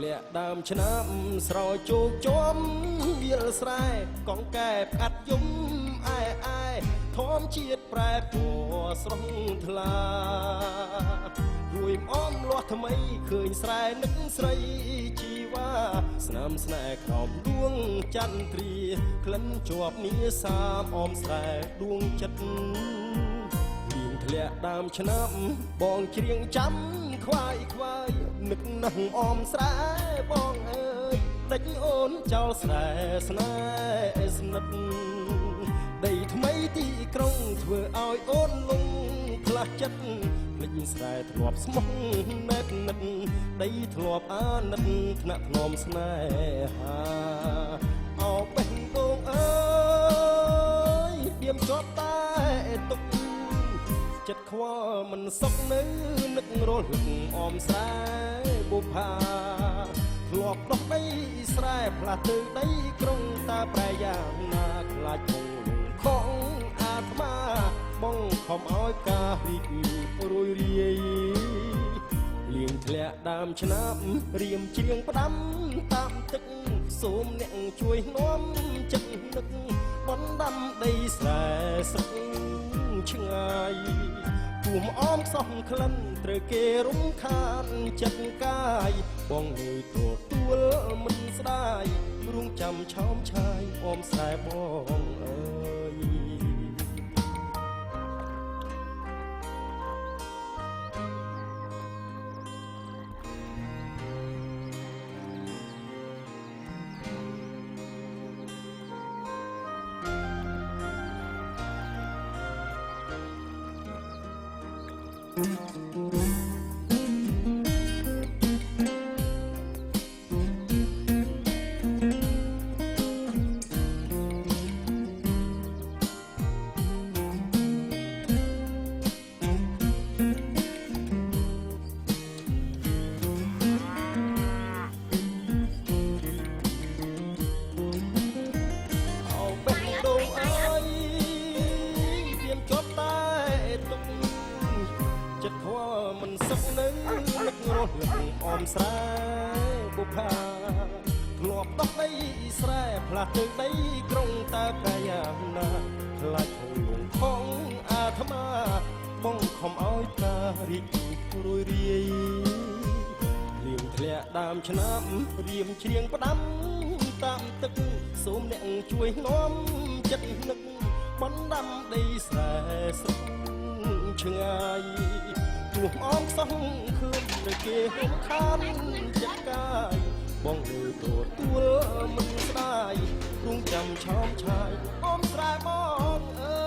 ធ្លាក់ដើមឆ្នាំស្រោចជោគជាំវាលស្រែកងកែបកាត់យំអែធម្មជាតិប្រែពណ៌ស្រស់ថ្លារួយអមលាស់ថ្មីឃើញស្រែនឹកស្រីជីវ៉ាស្នាមស្នេហ៍ក្រោមដួងចន្ទ្រាក្លិនជាប់នីសាមអមស្រែដួងចិត្តធ្លាក់ដើមឆ្នាំបងច្រៀងចាំខ្វាយនឹកនឹងអមស្រែបងអើយដេញអូនចោលស្រែស្នេហ៍ស្និទ្ធដីថ្មីទីក្រុងធ្វើឲ្យអូនលងផ្លាស់ចិត្តភ្លេចស្រែធ្លាប់ស្មោះណែបនិតដីធ្លាប់អាណិតថ្នាក់ធ្នមស្នេហាអោបេះដូងអើយឌៀមជាប់តែទុកចិត្តខ្វល់មិនសុខនៅនឹករលឹកអមស្រែបុប្ផាធ្លាប់ដោះដីស្រែផ្លាស់ទៅដីក្រុងតាប្រែយ៉ាងណាខ្លាចគង់លងខំអាត្មាបងខំឲ្យការរីករួយរាយលៀងធ្លាក់ដើមឆ្នាំរៀមច្រៀងផ្ដាំតាមទឹកសូមអ្នកជួយនាំចិត្តនឹកបណ្ដាំដីស្រែស្រុកឆ្ងាយពុំអមខ្សោះក្លិនត្រូវគេរំខានចិត្តកាយបងងើយទទួលមិនស្ដាយរួងចាំឆោមឆាយអមខ្សែបងអើយមិនសុខនៅនឹករស់លឹកអមស្រែបុប្ផាធ្លាប់ដោះដីស្រែផ្លាស់ទៅដីក្រុងតើប្រយ៉ាងណាខ្លាចហូរលងខំអាត្មាបងខំឲ្យការរីករួយរាយលៀងធ្លាក់ដើមឆ្នាំរៀមច្រៀងផ្ដាំតាមទឹកសូមអ្នកជួយនាំចិត្តនឹកបណ្ដាំដីស្រែស្រុកឆ្ងាយជួបអមខ្សោះឃើញតែគេហុំខានចិត្តកាយបងលើទទួលមិនស្ដាយរួងចាំឆោមឆាយអមស្រែបងអើ